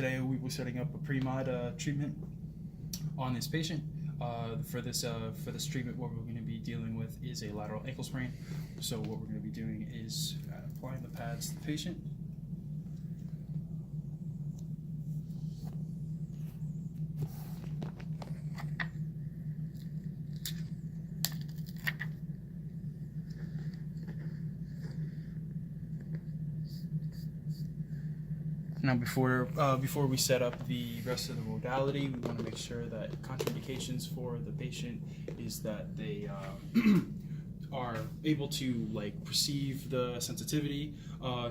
Today we were setting up a pre-mod treatment on this patient. For this treatment, what we're going to be dealing with is a lateral ankle sprain. So what we're going to be doing is applying the pads to the patient. Now, before we set up the rest of the modality, we want to make sure that contraindications for the patient is that they are able to perceive the sensitivity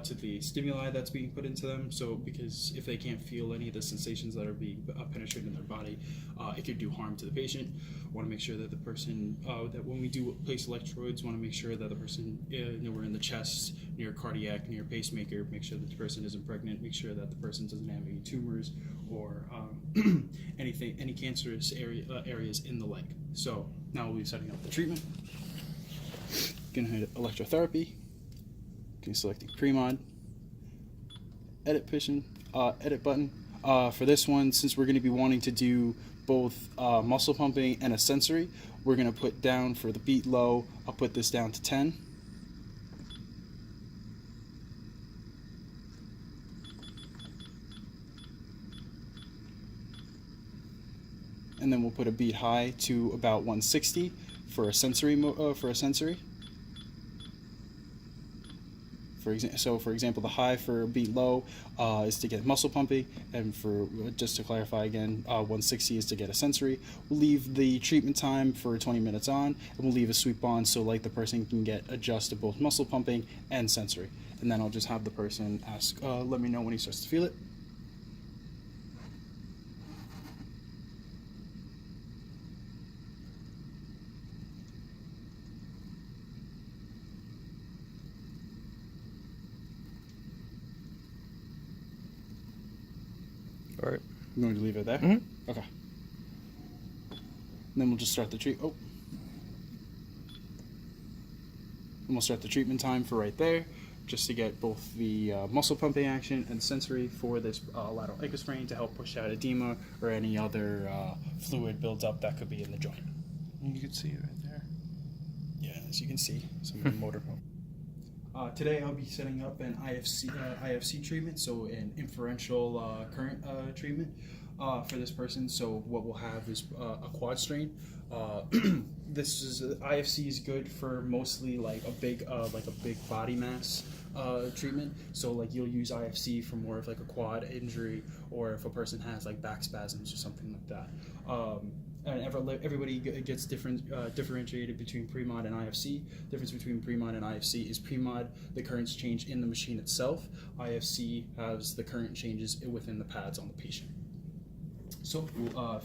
to the stimuli that's being put into them. So, because if they can't feel any of the sensations that are being penetrated in their body, it could do harm to the patient. Want to make sure that the person, that when we do place electrodes, want to make sure that the person, we're in the chest, near cardiac, near pacemaker, make sure that the person isn't pregnant, make sure that the person doesn't have any tumors or any cancerous areas in the leg. So now we'll be setting up the treatment. Gonna hit electrotherapy. Gonna selecting Premod. Edit button. For this one, since we're gonna be wanting to do both muscle pumping and a sensory, we're gonna put down for the beat low. I'll put this down to 10. And then we'll put a beat high to about 160 for a sensory. For example, the high for beat low is to get muscle pumping, and for just to clarify again, 160 is to get a sensory. We'll leave the treatment time for 20 minutes on, and we'll leave a sweep on so the person can get adjust to both muscle pumping and sensory. And then I'll just have the person ask, let me know when he starts to feel it. All right. I'm going to leave it there? Mm-hmm. Okay. And then we'll just start the treatment. And we'll start the treatment time for right there, just to get both the muscle pumping action and sensory for this lateral ankle sprain to help push out edema or any other fluid buildup that could be in the joint. You can see it right there. Yeah, as you can see, some motor pump. Today I'll be setting up an IFC treatment, so an inferential current treatment for this person. So what we'll have is a quad strain. This is IFC is good for mostly a big body mass treatment. So you'll use IFC for more of a quad injury, or if a person has back spasms or something like that. And everybody gets differentiated between Premod and IFC. Difference between Premod and IFC is Premod, the currents change in the machine itself. IFC has the current changes within the pads on the patient. So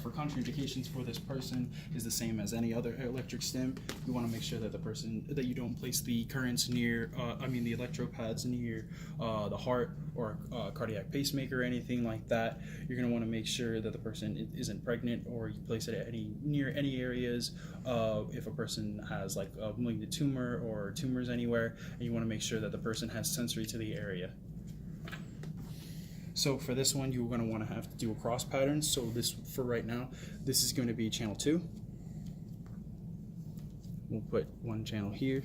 for contraindications for this person is the same as any other electric stim. You want to make sure that that you don't place the currents near, the electro pads near the heart or cardiac pacemaker or anything like that. You're going to want to make sure that the person isn't pregnant, or you place it at near any areas. If a person has a malignant tumor or tumors anywhere, and you want to make sure that the person has sensory to the area. So for this one, you're going to want to have to do a cross pattern. So for right now, this is going to be channel 2. We'll put one channel here.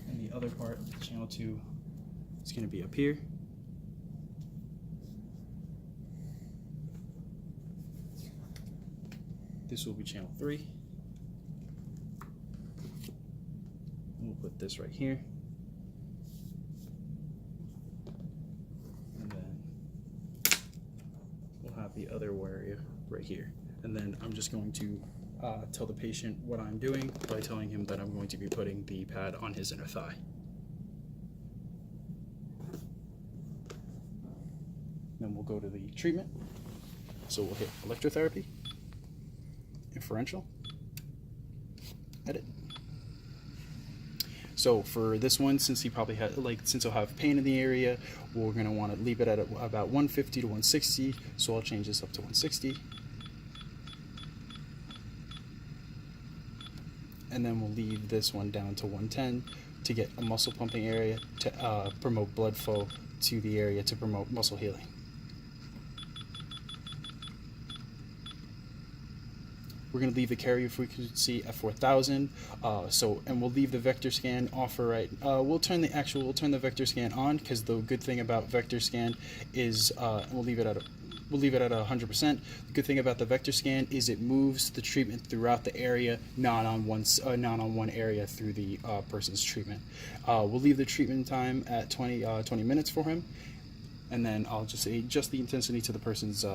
And the other part of channel 2 is going to be up here. This will be channel 3. We'll put this right here, and then we'll have the other area right here. And then I'm just going to tell the patient what I'm doing by telling him that I'm going to be putting the pad on his inner thigh. Then we'll go to the treatment. So we'll hit electrotherapy, inferential, edit. So for this one, since he probably had, since he'll have pain in the area, we're gonna want to leave it at about 150 to 160. So I'll change this up to 160. And then we'll leave this one down to 110 to get a muscle pumping area to promote blood flow to the area to promote muscle healing. We're going to leave the carrier frequency at 4,000. And we'll leave the vector scan off for right. We'll turn the vector scan on, because the good thing about vector scan is we'll leave it at 100%. The good thing about the vector scan is it moves the treatment throughout the area, not on one area through the person's treatment. We'll leave the treatment time at 20 minutes for him, and then I'll just adjust the intensity to the person's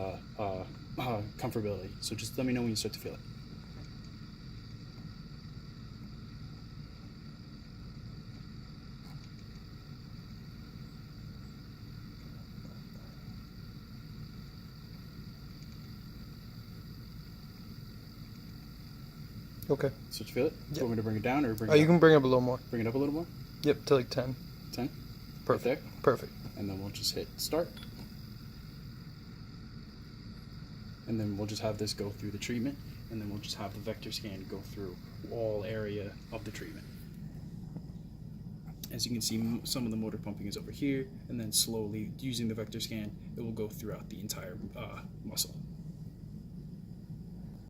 comfortability. So just let me know when you start to feel it. Okay. Start to feel it? Yep. Do you want me to bring it down or bring it up? You can bring it up a little more. Bring it up a little more? Yep, to like 10. 10? Perfect. Right there? Perfect. And then we'll just hit start. And then we'll just have this go through the treatment, and then we'll just have the vector scan go through all area of the treatment. As you can see, some of the motor pumping is over here, and then slowly, using the vector scan, it will go throughout the entire muscle.